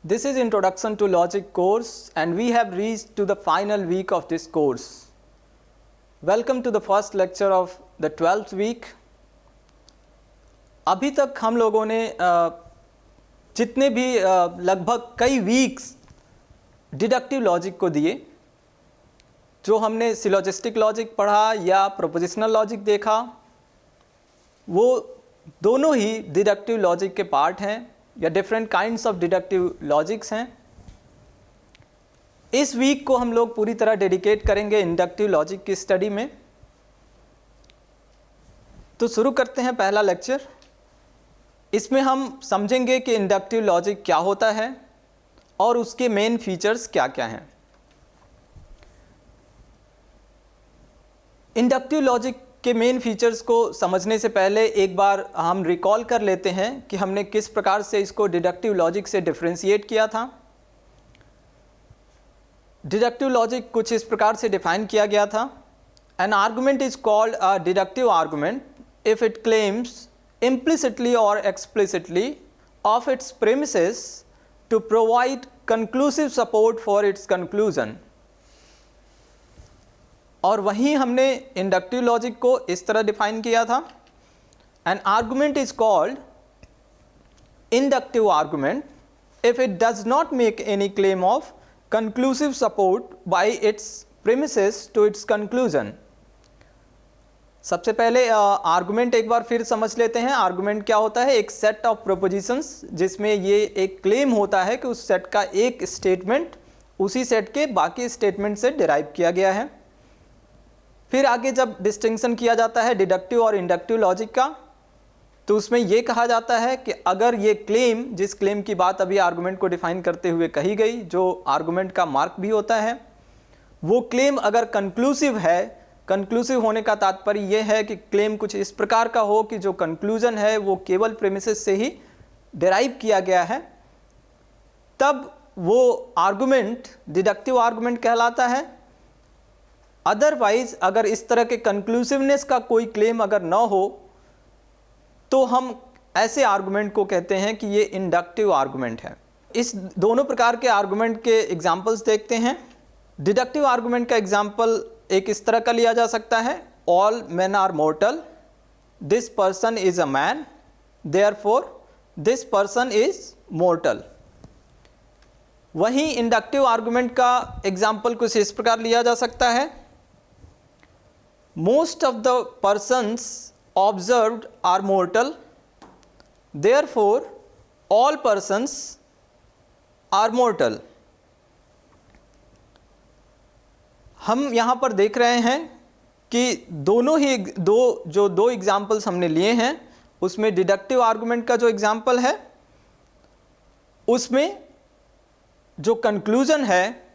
This is Introduction to Logic course and we have reached to the final week of this course. Welcome to the first lecture of the 12th week. अभी तक हम लोगों ने जितने भी लगभग कई वीक्स डिडक्टिव लॉजिक को दिए, जो हमने सिलोजिस्टिक लॉजिक पढ़ा या प्रोपोजिशनल लॉजिक देखा, वो दोनों ही डिडक्टिव लॉजिक के पार्ट हैं या different kinds of deductive logics हैं. इस वीक को हम लोग पूरी तरह डेडिकेट करेंगे इंडक्टिव लॉजिक की स्टडी में. तो शुरू करते हैं पहला लेक्चर. इसमें हम समझेंगे कि इंडक्टिव लॉजिक क्या होता है और उसके मेन फीचर्स क्या क्या हैं. इंडक्टिव लॉजिक के मेन फीचर्स को समझने से पहले एक बार हम रिकॉल कर लेते हैं कि हमने किस प्रकार से इसको डिडक्टिव लॉजिक से डिफरेंशिएट किया था. डिडक्टिव लॉजिक कुछ इस प्रकार से डिफाइन किया गया था. An argument is called a deductive argument if it claims implicitly or explicitly of its premises to provide conclusive support for its conclusion. और वहीं हमने इंडक्टिव लॉजिक को इस तरह डिफाइन किया था. An argument is called inductive argument if it does not make any claim of conclusive support by its premises to its conclusion. सबसे पहले आर्गुमेंट एक बार फिर समझ लेते हैं. आर्गुमेंट क्या होता है? एक सेट ऑफ प्रोपोजिशंस जिसमें ये एक क्लेम होता है कि उस सेट का एक स्टेटमेंट उसी सेट के बाकी स्टेटमेंट से डिराइव किया गया है. फिर आगे जब डिस्टिंक्शन किया जाता है डिडक्टिव और इंडक्टिव लॉजिक का, तो उसमें ये कहा जाता है कि अगर ये क्लेम, जिस क्लेम की बात अभी आर्गुमेंट को डिफाइन करते हुए कही गई, जो आर्गुमेंट का मार्क भी होता है, वो क्लेम अगर कंक्लूसिव है, कंक्लूसिव होने का तात्पर्य यह है कि क्लेम कुछ इस प्रकार का हो कि जो कंक्लूजन है वो केवल प्रेमिसेस से ही डिराइव किया गया है, तब वो आर्गुमेंट डिडक्टिव आर्गुमेंट कहलाता है. अदरवाइज अगर इस तरह के कंक्लूसिवनेस का कोई क्लेम अगर न हो, तो हम ऐसे आर्गुमेंट को कहते हैं कि ये इंडक्टिव आर्गुमेंट है. इस दोनों प्रकार के आर्गुमेंट के एग्जाम्पल्स देखते हैं. डिडक्टिव आर्गुमेंट का एग्जाम्पल एक इस तरह का लिया जा सकता है: all man are mortal, this person is a man, therefore this person is mortal. वहीं इंडक्टिव आर्गुमेंट का एग्जाम्पल कुछ इस प्रकार लिया जा सकता है: most of the persons observed are mortal, therefore all persons are mortal. हम यहाँ पर देख रहे हैं कि दोनों ही दो एग्जाम्पल्स हमने लिए हैं, उसमें डिडक्टिव आर्गुमेंट का जो एग्जाम्पल है उसमें जो कंक्लूजन है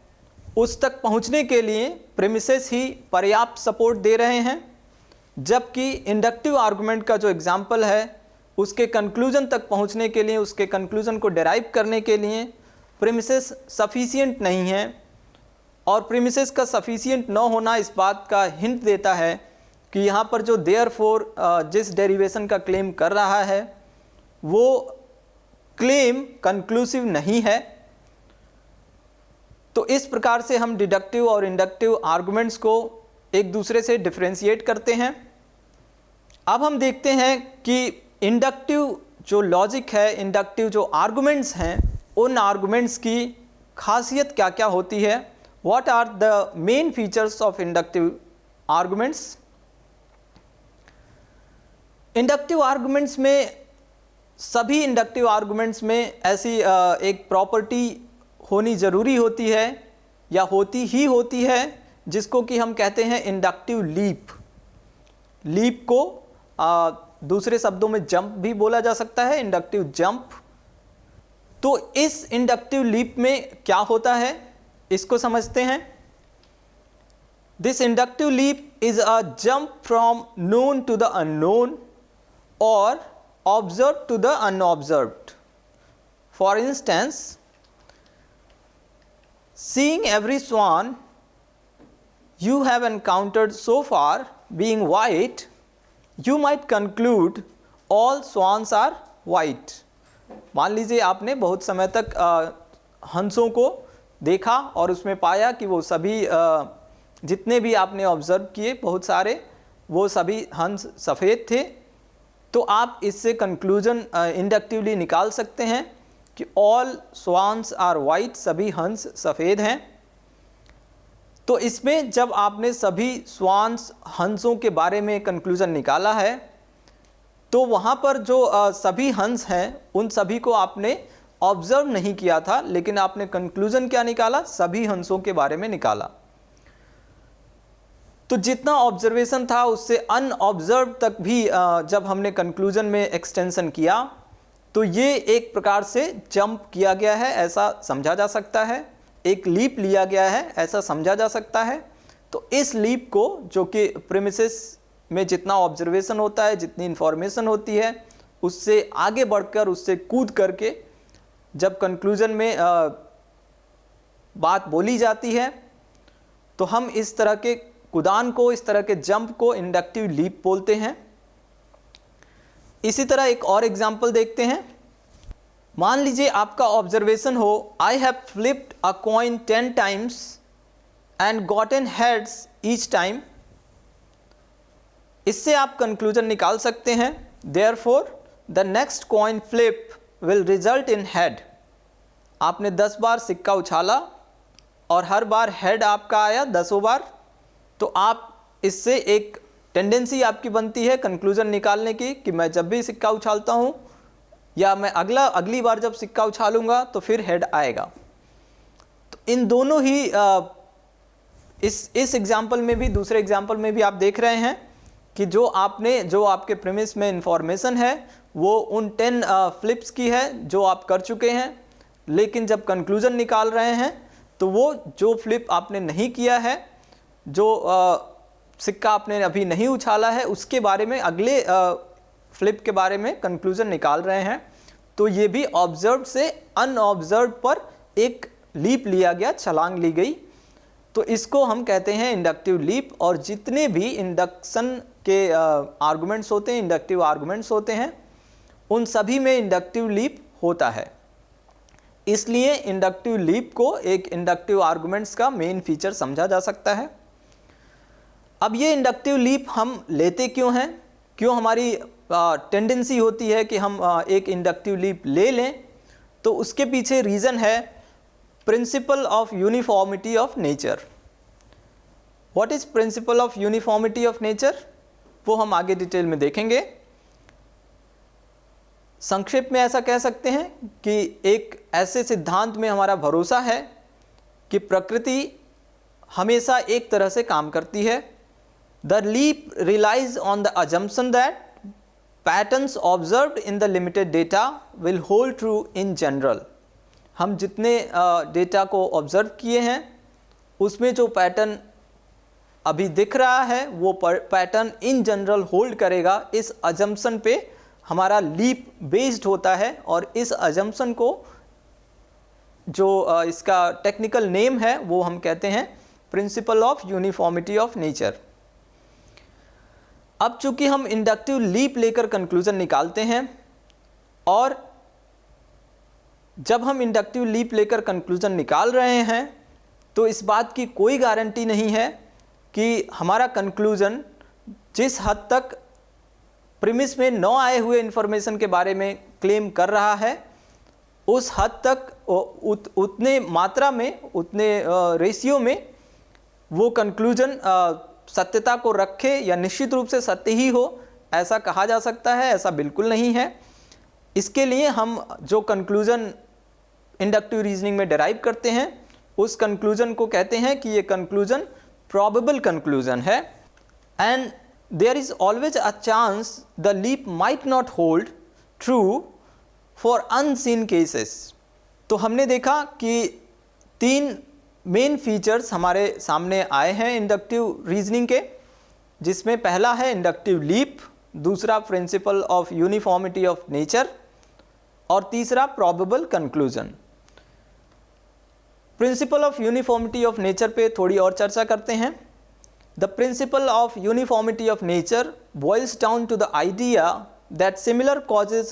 उस तक पहुँचने के लिए प्रेमिसेस ही पर्याप्त सपोर्ट दे रहे हैं, जबकि इंडक्टिव आर्गुमेंट का जो एग्जाम्पल है उसके कंक्लूजन तक पहुँचने के लिए, उसके कंक्लूजन को डिराइव करने के लिए प्रेमिसेस सफिशिएंट नहीं हैं. और प्रीमिसेस का सफिशिएंट न होना इस बात का हिंट देता है कि यहाँ पर जो देयरफॉर जिस डेरिवेशन का क्लेम कर रहा है वो क्लेम कंक्लूसिव नहीं है. तो इस प्रकार से हम डिडक्टिव और इंडक्टिव आर्गुमेंट्स को एक दूसरे से डिफरेंशिएट करते हैं. अब हम देखते हैं कि इंडक्टिव जो लॉजिक है, इंडक्टिव जो आर्गुमेंट्स हैं, उन आर्गुमेंट्स की खासियत क्या क्या होती है. What are the main features of inductive arguments? Inductive arguments में, सभी इंडक्टिव आर्गुमेंट्स में ऐसी एक प्रॉपर्टी होनी ज़रूरी होती है या होती ही होती है, जिसको कि हम कहते हैं इंडक्टिव लीप. लीप को दूसरे शब्दों में जंप भी बोला जा सकता है, इंडक्टिव जंप. तो इस इंडक्टिव लीप में क्या होता है इसको समझते हैं. This inductive leap is a jump from known to the unknown or observe to the unobserved. For instance, seeing every swan you have encountered so far being white, you might conclude all swans are white. मान लीजिए आपने बहुत समय तक हंसों को देखा और उसमें पाया कि वो सभी जितने भी आपने ऑब्जर्व किए बहुत सारे, वो सभी हंस सफ़ेद थे। तो आप इससे कंक्लूजन इंडक्टिवली निकाल सकते हैं कि ऑल स्वान्स आर वाइट, सभी हंस सफ़ेद हैं। तो इसमें जब आपने सभी स्वान्स हंसों के बारे में कंक्लूजन निकाला है, तो वहाँ पर जो सभी हंस हैं उन सभी को आपने ऑब्जर्व नहीं किया था, लेकिन आपने कंक्लूजन क्या निकाला, सभी हंसों के बारे में निकाला। तो जितना ऑब्जर्वेशन था उससे अनऑब्जर्व तक भी जब हमने कंक्लूजन में एक्सटेंशन किया, तो ये एक प्रकार से जंप किया गया है ऐसा समझा जा सकता है, एक लीप लिया गया है ऐसा समझा जा सकता है। तो इस लीप को, जो कि प्रीमिसेस में जितना ऑब्जर्वेशन होता है, जितनी इंफॉर्मेशन होती है, उससे आगे बढ़कर, उससे कूद करके जब कंक्लूजन में बात बोली जाती है, तो हम इस तरह के कुदान को, इस तरह के जंप को इंडक्टिव लीप बोलते हैं। इसी तरह एक और एग्जाम्पल देखते हैं। मान लीजिए आपका ऑब्जर्वेशन हो, I have flipped a coin 10 times and gotten heads each time. इससे आप कंक्लूजन निकाल सकते हैं, therefore the next coin flip will result in head. आपने 10 बार सिक्का उछाला और हर बार हेड आपका आया 10 बार, तो आप इससे एक टेंडेंसी आपकी बनती है कंक्लूजन निकालने की कि मैं जब भी सिक्का उछालता हूँ या मैं अगली बार जब सिक्का उछालूंगा तो फिर हेड आएगा। तो इन दोनों ही इस एग्जाम्पल में भी, दूसरे एग्जाम्पल में भी आप देख रहे हैं कि जो आपके प्रीमिस में इंफॉर्मेशन है वो उन 10 फ्लिप्स की है जो आप कर चुके हैं, लेकिन जब कंक्लूजन निकाल रहे हैं तो वो जो फ्लिप आपने नहीं किया है, जो सिक्का आपने अभी नहीं उछाला है, उसके बारे में, अगले फ्लिप के बारे में कंक्लूजन निकाल रहे हैं। तो ये भी ऑब्जर्व से अनऑब्जर्व पर एक लीप लिया गया, छलांग ली गई। तो इसको हम कहते हैं इंडक्टिव लीप। और जितने भी इंडक्शन के आर्गुमेंट्स होते हैं, इंडक्टिव आर्गुमेंट्स होते हैं, उन सभी में इंडक्टिव लीप होता है। इसलिए इंडक्टिव लीप को एक इंडक्टिव आर्गुमेंट्स का मेन फीचर समझा जा सकता है। अब ये इंडक्टिव लीप हम लेते क्यों हैं, क्यों हमारी टेंडेंसी होती है कि हम एक इंडक्टिव लीप ले लें, तो उसके पीछे रीज़न है principle of uniformity of nature. What is principal of uniformity of nature, वो हम आगे डिटेल में देखेंगे। संक्षेप में ऐसा कह सकते हैं कि एक ऐसे सिद्धांत में हमारा भरोसा है कि प्रकृति हमेशा एक तरह से काम करती है। The leap relies on the assumption that patterns observed in the limited data will hold true in general. हम जितने डेटा को ऑब्जर्व किए हैं उसमें जो पैटर्न अभी दिख रहा है वो पैटर्न इन जनरल होल्ड करेगा। इस अजम्पशन पे हमारा लीप बेस्ड होता है और इस अजम्पशन को जो इसका टेक्निकल नेम है वो हम कहते हैं principal of uniformity of nature. अब चूंकि हम इंडक्टिव लीप लेकर कंक्लूजन निकालते हैं और जब हम इंडक्टिव लीप लेकर कंक्लूजन निकाल रहे हैं तो इस बात की कोई गारंटी नहीं है कि हमारा कंक्लूजन जिस हद तक प्रीमिस में न आए हुए इंफॉर्मेशन के बारे में क्लेम कर रहा है उस हद तक उतने मात्रा में, उतने रेशियो में वो कंक्लूजन सत्यता को रखे या निश्चित रूप से सत्य ही हो ऐसा कहा जा सकता है। ऐसा बिल्कुल नहीं है। इसके लिए हम जो कंक्लूजन इंडक्टिव रीजनिंग में डिराइव करते हैं उस कंक्लूजन को कहते हैं कि ये कंक्लूजन प्रोबेबल कंक्लूजन है। And there is always a chance the leap might not hold true for unseen cases. तो हमने देखा कि 3 मेन फीचर्स हमारे सामने आए हैं इंडक्टिव रीजनिंग के, जिसमें पहला है इंडक्टिव लीप, दूसरा principle of uniformity of nature और तीसरा probable conclusion. Principle of uniformity of nature पे थोड़ी और चर्चा करते हैं। The principle of uniformity of nature boils down to the idea that similar causes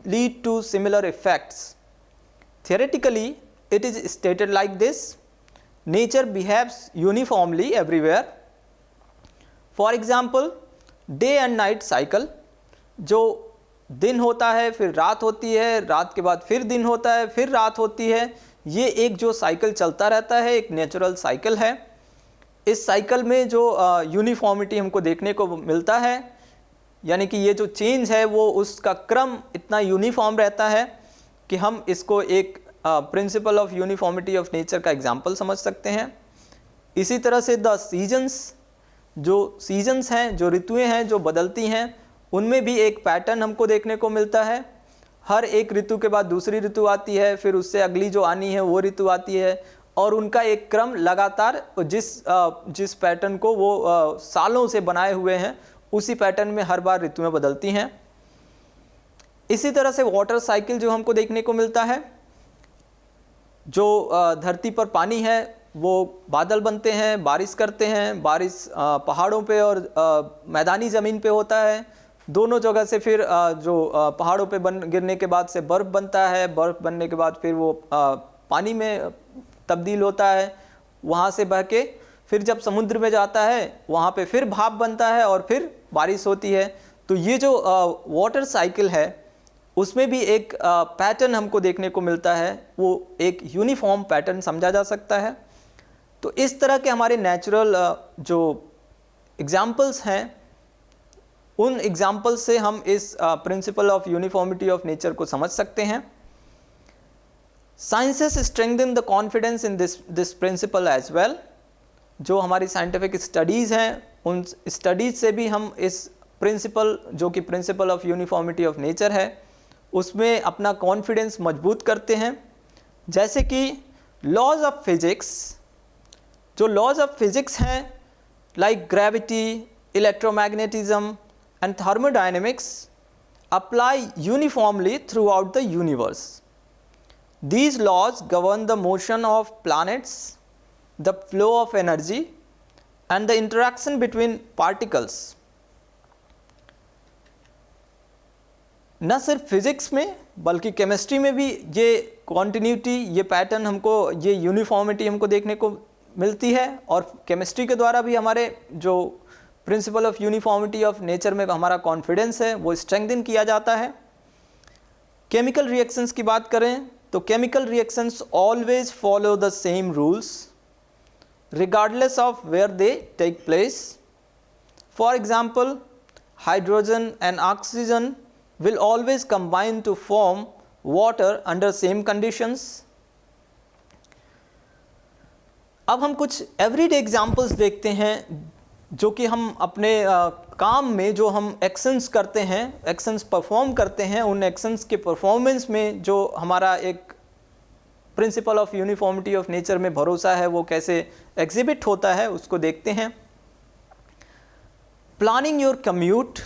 lead to similar effects. Theoretically, it is stated like this: nature behaves uniformly everywhere. For example, day and night cycle, जो दिन होता है फिर रात होती है, रात के बाद फिर दिन होता है फिर रात होती है, ये एक जो साइकिल चलता रहता है एक नेचुरल साइकिल है। इस साइकिल में जो यूनिफॉर्मिटी हमको देखने को मिलता है, यानी कि ये जो चेंज है वो उसका क्रम इतना यूनिफॉर्म रहता है कि हम इसको एक principal of uniformity of nature का एग्जांपल समझ सकते हैं। इसी तरह से द सीजन्स, जो सीजन्स हैं, जो ऋतुएं हैं जो बदलती हैं, उनमें भी एक पैटर्न हमको देखने को मिलता है। हर एक ऋतु के बाद दूसरी ऋतु आती है, फिर उससे अगली जो आनी है वो ऋतु आती है, और उनका एक क्रम लगातार जिस पैटर्न को वो सालों से बनाए हुए हैं उसी पैटर्न में हर बार ऋतुएं बदलती हैं। इसी तरह से वाटर साइकिल जो हमको देखने को मिलता है, जो धरती पर पानी है वो बादल बनते हैं, बारिश करते हैं, बारिश पहाड़ों पे और मैदानी ज़मीन पे होता है, दोनों जगह से फिर जो पहाड़ों पे गिरने के बाद से बर्फ़ बनता है, बर्फ़ बनने के बाद फिर वो पानी में तब्दील होता है, वहाँ से बह के फिर जब समुद्र में जाता है वहाँ पे फिर भाप बनता है और फिर बारिश होती है। तो ये जो वाटर साइकिल है उसमें भी एक पैटर्न हमको देखने को मिलता है, वो एक यूनिफॉर्म पैटर्न समझा जा सकता है। तो इस तरह के हमारे नेचुरल जो एग्जाम्पल्स हैं, उन एग्जाम्पल्स से हम इस principle of uniformity of nature को समझ सकते हैं। Sciences strengthen the confidence in this principle as well. जो हमारी साइंटिफिक स्टडीज़ हैं, उन स्टडीज़ से भी हम इस प्रिंसिपल, जो कि principal of uniformity of nature है, उसमें अपना कॉन्फिडेंस मजबूत करते हैं। जैसे कि लॉज ऑफ फिज़िक्स, जो लॉज ऑफ फिज़िक्स हैं like gravity, electromagnetism and thermodynamics apply uniformly through out the universe. These laws govern the motion of planets, the flow of energy and the interaction between particles. न सिर्फ physics में बल्कि chemistry में भी ये continuity, ये pattern हमको, ये यूनिफॉर्मिटी हमको देखने को मिलती है, और केमिस्ट्री के द्वारा भी हमारे जो principal of uniformity of nature में हमारा कॉन्फिडेंस है वो स्ट्रेंथन किया जाता है। केमिकल रिएक्शंस की बात करें तो chemical reactions always follow the same rules regardless of where they take place. For example, hydrogen and oxygen will always combine to form water under same conditions. अब हम कुछ एवरीडे एग्जाम्पल्स देखते हैं जो कि हम अपने काम में जो हम एक्शंस करते हैं, एक्शंस परफॉर्म करते हैं, उन एक्शंस के परफॉर्मेंस में जो हमारा एक principal of uniformity of nature में भरोसा है वो कैसे एग्जिबिट होता है उसको देखते हैं। प्लानिंग योर कम्यूट,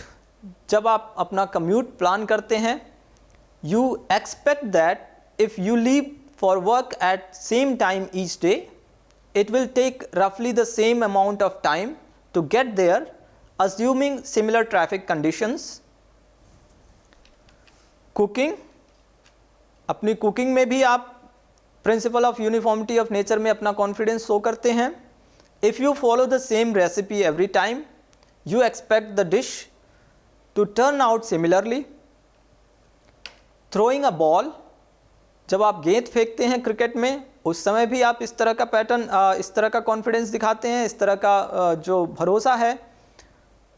जब आप अपना कम्यूट प्लान करते हैं, you expect that if you leave for work at same time each day, it will take roughly the same amount of time to get there, assuming similar traffic conditions. Cooking, अपनी cooking में भी आप principle of uniformity of nature में अपना confidence show करते हैं। If you follow the same recipe every time, you expect the dish to turn out similarly. Throwing a ball, जब आप गेंद फेंकते हैं क्रिकेट में, उस समय भी आप इस तरह का पैटर्न, इस तरह का कॉन्फिडेंस दिखाते हैं, इस तरह का जो भरोसा है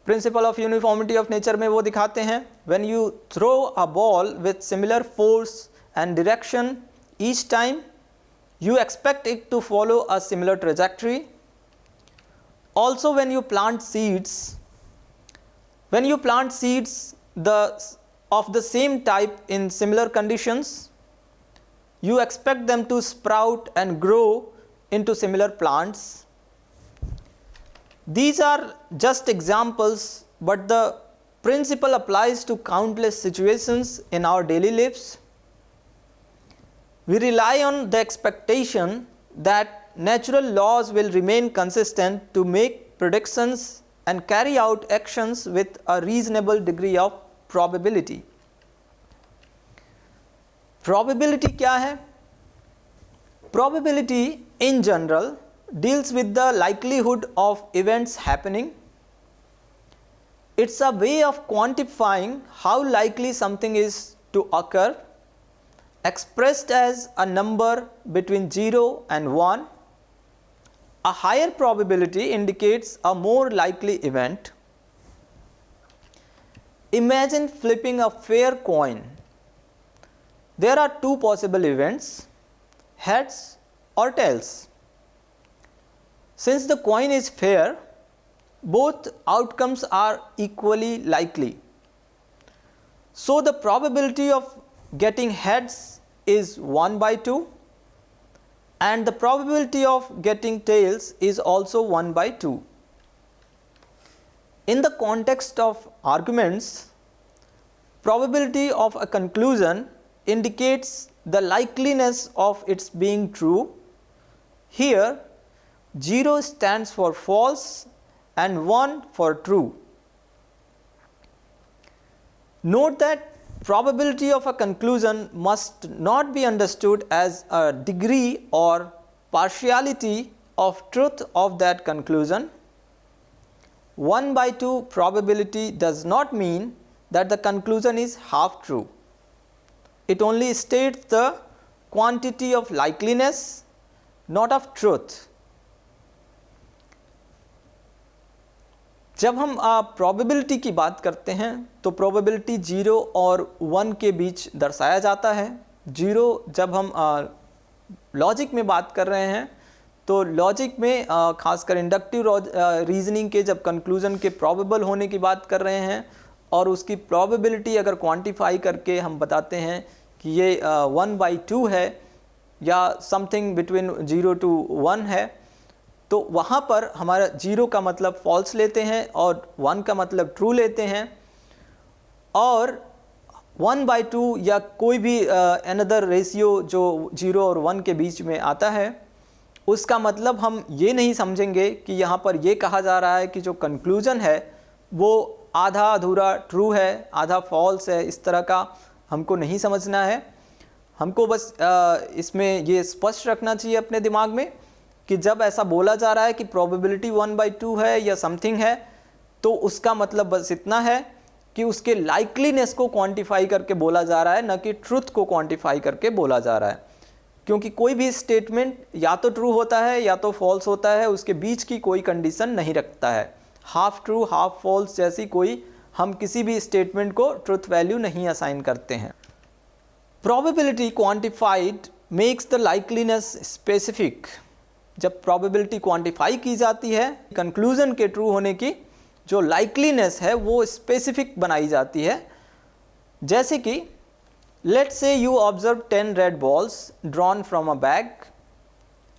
principle of uniformity of nature में वो दिखाते हैं। When you throw a ball with similar force and direction each time, you expect it to follow a similar trajectory. Also, when you plant seeds of the same type in similar conditions, you expect them to sprout and grow into similar plants. These are just examples, but the principle applies to countless situations in our daily lives. We rely on the expectation that natural laws will remain consistent to make predictions and carry out actions with a reasonable degree of probability. Probability क्या है? Probability in general deals with the likelihood of events happening. It's a way of quantifying how likely something is to occur, expressed as a number between 0 and 1. A higher probability indicates a more likely event. Imagine flipping a fair coin. There are two possible events, heads or tails. Since the coin is fair, both outcomes are equally likely. So the probability of getting heads is 1 by 2 and the probability of getting tails is also 1 by 2. In the context of arguments, probability of a conclusion indicates the likeliness of its being true. Here 0 stands for false and 1 for true. Note that probability of a conclusion must not be understood as a degree or partiality of truth of that conclusion. 1 by 2 probability does not mean that the conclusion is half true. It only states the quantity of likeliness, not of truth. जब हम probability की बात करते हैं तो probability 0 और 1 के बीच दर्शाया जाता है. 0 जब हम लॉजिक में बात कर रहे हैं तो लॉजिक में खासकर इंडक्टिव रीजनिंग के जब कंक्लूजन के प्रोबेबल होने की बात कर रहे हैं और उसकी प्रोबेबिलिटी अगर क्वांटिफाई करके हम बताते हैं कि ये 1 by 2 है या समथिंग बिटवीन 0 to 1 है, तो वहाँ पर हमारा 0 का मतलब फॉल्स लेते हैं और 1 का मतलब ट्रू लेते हैं और 1 by 2 या कोई भी अनदर रेशियो जो 0 और 1 के बीच में आता है उसका मतलब हम ये नहीं समझेंगे कि यहाँ पर ये कहा जा रहा है कि जो कंक्लूजन है वो आधा अधूरा ट्रू है, आधा फॉल्स है. इस तरह का हमको नहीं समझना है. हमको बस इसमें ये स्पष्ट रखना चाहिए अपने दिमाग में कि जब ऐसा बोला जा रहा है कि प्रोबेबिलिटी 1 by 2 है या समथिंग है तो उसका मतलब बस इतना है कि उसके लाइकलीनेस को क्वांटिफाई करके बोला जा रहा है, न कि ट्रुथ को क्वांटिफाई करके बोला जा रहा है. क्योंकि कोई भी स्टेटमेंट या तो ट्रू होता है या तो फॉल्स होता है, उसके बीच की कोई कंडीशन नहीं रखता है. हाफ ट्रू हाफ फॉल्स जैसी कोई हम किसी भी स्टेटमेंट को ट्रुथ वैल्यू नहीं असाइन करते हैं. Probability quantified makes the likeliness specific. जब प्रोबेबिलिटी क्वांटिफाई की जाती है कंक्लूजन के ट्रू होने की जो लाइकलीनेस है वो स्पेसिफिक बनाई जाती है. जैसे कि let's say you observe 10 red balls drawn from a bag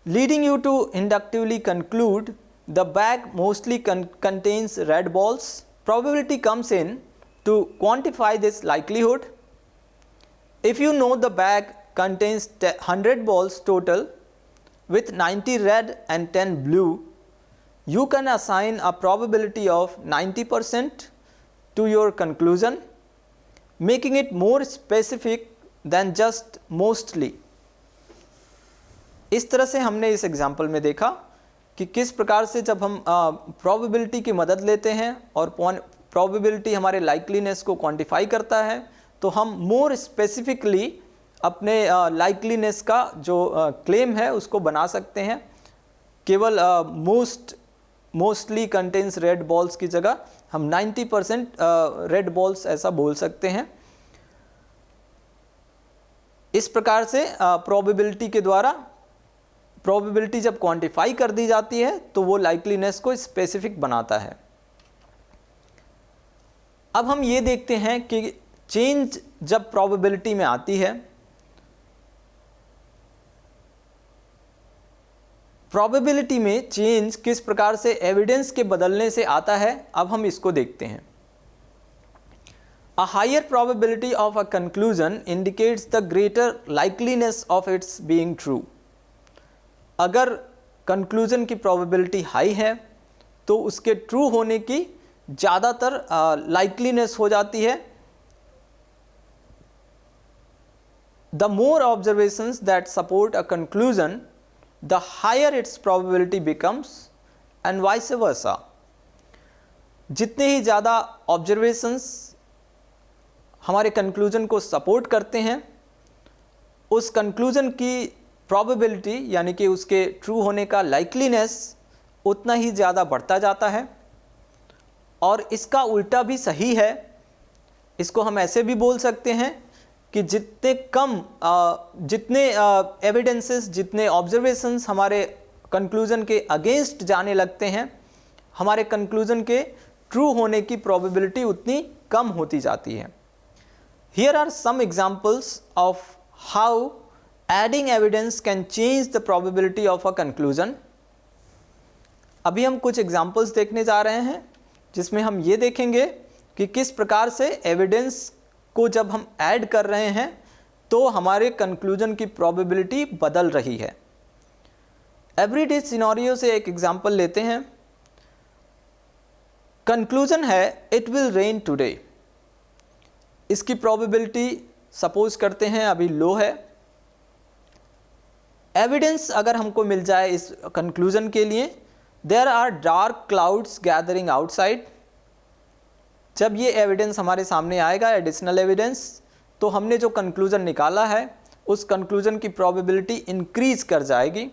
leading you to inductively conclude the bag mostly contains red balls. Probability comes in to quantify this likelihood. If you know the bag contains 100 balls total with 90 red and 10 blue, you can assign a probability of 90% to your conclusion, making it more specific than just mostly. इस तरह से हमने इस example में देखा कि किस प्रकार से जब हम प्रोबेबिलिटी की मदद लेते हैं और प्रोबेबिलिटी हमारे लाइकलीनेस को क्वांटिफाई करता है तो हम मोर स्पेसिफिकली अपने लाइकलीनेस का जो क्लेम है उसको बना सकते हैं. केवल मोस्टली कंटेन्स रेड बॉल्स की जगह हम 90% रेड बॉल्स ऐसा बोल सकते हैं. इस प्रकार से प्रोबेबिलिटी के द्वारा प्रोबेबिलिटी जब क्वांटिफाई कर दी जाती है तो वो लाइकलीनेस को स्पेसिफिक बनाता है. अब हम ये देखते हैं कि चेंज जब प्रोबेबिलिटी में आती है, प्रोबेबिलिटी में चेंज किस प्रकार से एविडेंस के बदलने से आता है, अब हम इसको देखते हैं. A higher probability of a conclusion indicates the greater likeliness of its being true. अगर कंक्लूजन की प्रोबेबिलिटी हाई है तो उसके ट्रू होने की ज़्यादातर लाइकलीनेस हो जाती है. the more observations that support a conclusion, the higher its probability becomes and vice versa. जितने ही ज़्यादा ऑब्जर्वेशंस हमारे कंक्लूजन को सपोर्ट करते हैं, उस कंक्लूजन की प्रोबेबिलिटी यानी कि उसके ट्रू होने का लाइकलीनेस उतना ही ज़्यादा बढ़ता जाता है। और इसका उल्टा भी सही है। इसको हम ऐसे भी बोल सकते हैं कि जितने एविडेंसेस, जितने ऑब्जर्वेशंस हमारे कंक्लूजन के अगेंस्ट जाने लगते हैं, हमारे कंक्लूजन के ट्रू होने की प्रोबेबिलिटी उतनी कम होती जाती है। Here are some examples of how adding evidence can change the probability of a conclusion. अभी हम कुछ एग्जांपल्स देखने जा रहे हैं जिसमें हम ये देखेंगे कि किस प्रकार से एविडेंस को जब हम ऐड कर रहे हैं तो हमारे कंक्लूजन की प्रोबेबिलिटी बदल रही है। एवरीडे सिनेरियो से एक एग्जांपल लेते हैं। कंक्लूजन है इट विल रेन टुडे। इसकी प्रोबेबिलिटी सपोज करते हैं अभी लो है। एविडेंस अगर हमको मिल जाए इस कंक्लूजन के लिए, there are dark clouds gathering outside. जब ये एविडेंस हमारे सामने आएगा, एडिशनल एविडेंस, तो हमने जो कंक्लूजन निकाला है उस कंक्लूजन की प्रोबेबिलिटी इंक्रीज कर जाएगी।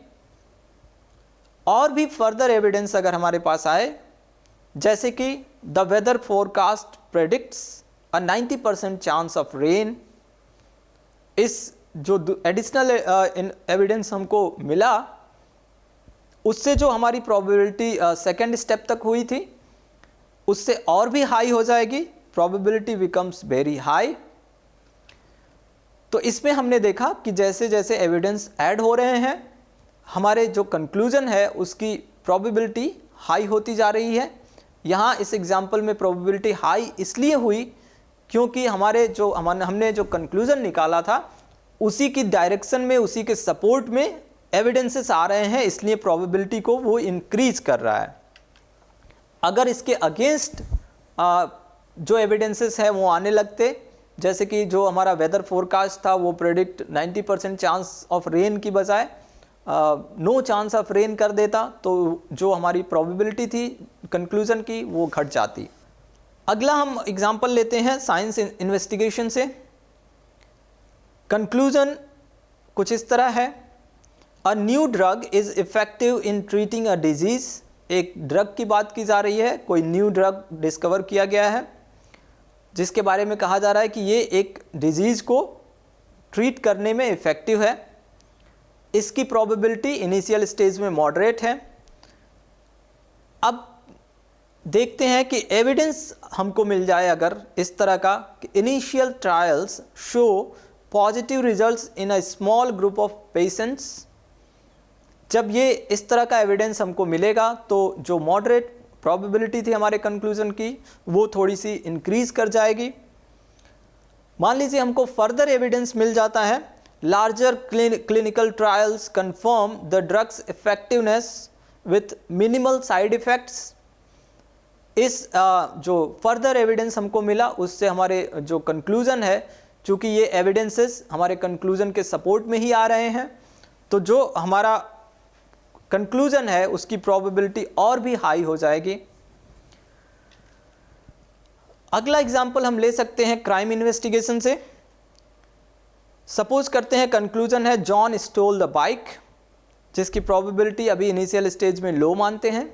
और भी फर्दर एविडेंस अगर हमारे पास आए, जैसे कि the weather forecast predicts a 90% chance of rain, इस जो एडिशनल एविडेंस हमको मिला उससे जो हमारी प्रोबेबिलिटी सेकेंड स्टेप तक हुई थी उससे और भी हाई हो जाएगी, प्रोबेबिलिटी बिकम्स वेरी हाई। तो इसमें हमने देखा कि जैसे जैसे एविडेंस ऐड हो रहे हैं हमारे जो कंक्लूजन है उसकी प्रोबेबिलिटी हाई होती जा रही है। यहाँ इस एग्जांपल में प्रोबेबिलिटी हाई इसलिए हुई क्योंकि हमने जो कंक्लूजन निकाला था उसी की डायरेक्शन में, उसी के सपोर्ट में एविडेंसेस आ रहे हैं, इसलिए प्रोबेबिलिटी को वो इंक्रीज कर रहा है। अगर इसके अगेंस्ट जो एविडेंसेस है वो आने लगते, जैसे कि जो हमारा वेदर फोरकास्ट था वो प्रेडिक्ट 90% चांस ऑफ रेन की बजाय नो चांस ऑफ रेन कर देता, तो जो हमारी प्रोबेबिलिटी थी कंक्लूजन की वो घट जाती। अगला हम एग्जांपल लेते हैं साइंस इन्वेस्टिगेशन से। कंक्लूजन कुछ इस तरह है, a new drug is effective in treating a disease. एक ड्रग की बात की जा रही है, कोई न्यू ड्रग डिस्कवर किया गया है जिसके बारे में कहा जा रहा है कि ये एक डिजीज़ को ट्रीट करने में इफ़ेक्टिव है। इसकी प्रोबेबिलिटी इनिशियल स्टेज में मॉडरेट है। अब देखते हैं कि एविडेंस हमको मिल जाए अगर इस तरह का कि initial trials show positive results in a small group of patients. जब ये इस तरह का एविडेंस हमको मिलेगा तो जो मॉडरेट प्रोबेबिलिटी थी हमारे कंक्लूजन की वो थोड़ी सी इंक्रीज कर जाएगी। मान लीजिए हमको फर्दर एविडेंस मिल जाता है, larger clinical trials confirm the drugs effectiveness with minimal side effects. इस जो फर्दर एविडेंस हमको मिला उससे हमारे जो कंक्लूजन है, चूँकि ये एविडेंसेस हमारे कंक्लूजन के सपोर्ट में ही आ रहे हैं, तो जो हमारा कंक्लूजन है उसकी प्रोबेबिलिटी और भी हाई हो जाएगी। अगला एग्जांपल हम ले सकते हैं क्राइम इन्वेस्टिगेशन से। सपोज करते हैं कंक्लूजन है जॉन स्टोल द बाइक, जिसकी प्रोबेबिलिटी अभी इनिशियल स्टेज में लो मानते हैं।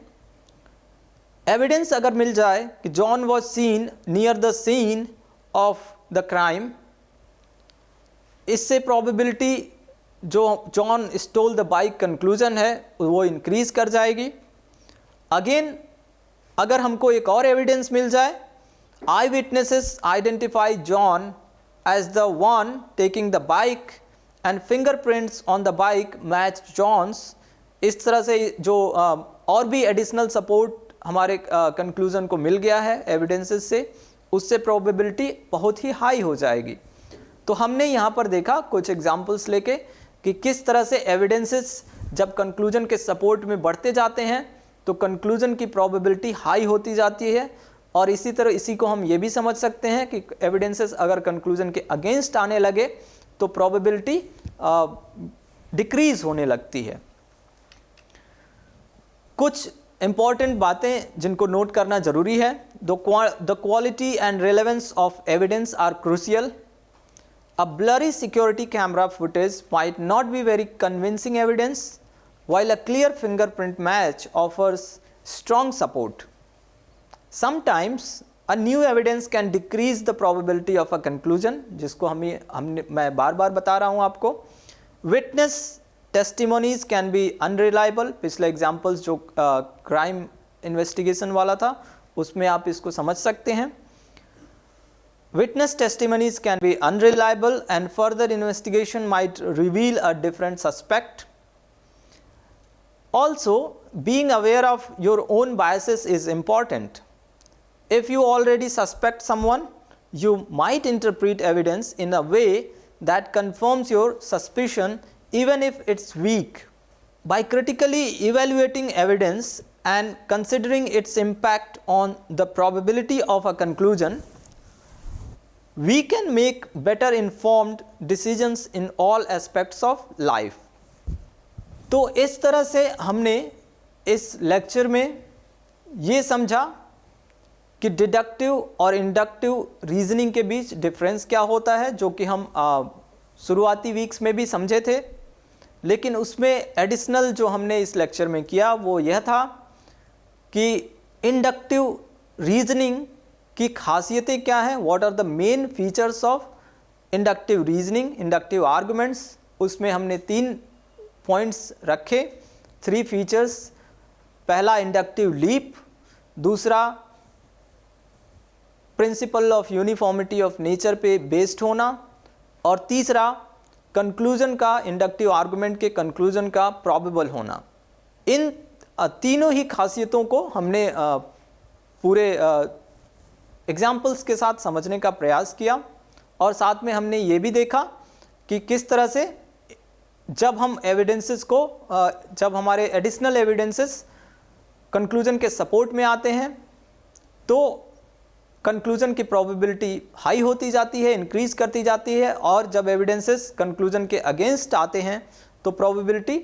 एविडेंस अगर मिल जाए कि John was seen near the scene of the crime, इससे प्रोबेबिलिटी जो John stole the bike conclusion है वो इंक्रीज कर जाएगी। अगेन अगर हमको एक और एविडेंस मिल जाए, eye witnesses identify John as the one taking the bike and fingerprints on the bike match John's, इस तरह से जो और भी एडिशनल सपोर्ट हमारे कंक्लूजन को मिल गया है एविडेंसेस से, उससे प्रोबेबिलिटी बहुत ही हाई हो जाएगी। तो हमने यहाँ पर देखा कुछ एग्जांपल्स लेके कि किस तरह से एविडेंसेस जब कंक्लूजन के सपोर्ट में बढ़ते जाते हैं तो कंक्लूजन की प्रोबेबिलिटी हाई होती जाती है। और इसी तरह इसी को हम ये भी समझ सकते हैं कि एविडेंसेस अगर कंक्लूजन के अगेंस्ट आने लगे तो प्रोबेबिलिटी डिक्रीज होने लगती है। कुछ इंपॉर्टेंट बातें जिनको नोट करना जरूरी है। The quality and relevance of evidence are crucial. A blurry security camera footage might not be very convincing evidence, while a clear fingerprint match offers strong support. Sometimes a new evidence can decrease the probability of a conclusion, जिसको मैं बार बार बता रहा हूँ आपको। Witness testimonies can be unreliable। पिछले examples जो crime investigation वाला था उसमें आप इसको समझ सकते हैं। Witness testimonies can be unreliable and further investigation might reveal a different suspect. Also, being aware of your own biases is important. If you already suspect someone, you might interpret evidence in a way that confirms your suspicion even if it's weak. By critically evaluating evidence and considering its impact on the probability of a conclusion, we can make better informed decisions in all aspects of life। तो इस तरह से हमने इस lecture में ये समझा कि डिडक्टिव और इंडक्टिव रीजनिंग के बीच डिफरेंस क्या होता है, जो कि हम शुरुआती वीक्स में भी समझे थे। लेकिन उसमें एडिशनल जो हमने इस लेक्चर में किया वो यह था कि इंडक्टिव रीजनिंग की खासियतें क्या हैं, what are the main features of inductive reasoning, inductive arguments. उसमें हमने 3 पॉइंट्स रखे, 3 फीचर्स। पहला इंडक्टिव लीप, दूसरा principle of uniformity of nature पे बेस्ड होना, और तीसरा कंक्लूजन का, इंडक्टिव आर्गुमेंट के कंक्लूजन का प्रोबेबल होना। इन तीनों ही खासियतों को हमने पूरे एग्जाम्पल्स के साथ समझने का प्रयास किया, और साथ में हमने ये भी देखा कि किस तरह से जब हम एविडेंसेस को जब हमारे एडिशनल एविडेंसेस कंक्लूजन के सपोर्ट में आते हैं तो कंक्लूजन की प्रोबेबिलिटी हाई होती जाती है, इंक्रीज करती जाती है, और जब एविडेंसेस कंक्लूजन के अगेंस्ट आते हैं तो प्रोबेबिलिटी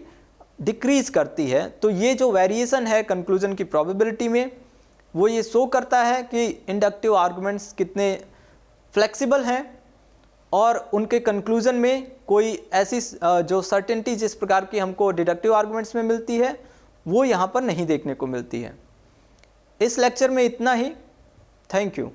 डिक्रीज करती है। तो ये जो वेरिएशन है कंक्लूजन की प्रोबेबिलिटी में, वो ये शो करता है कि इंडक्टिव आर्गुमेंट्स कितने फ्लेक्सिबल हैं और उनके कंक्लूजन में कोई ऐसी जो सर्टेनिटी जिस प्रकार की हमको डिडक्टिव आर्गुमेंट्स में मिलती है वो यहाँ पर नहीं देखने को मिलती है। इस लेक्चर में इतना ही। Thank you.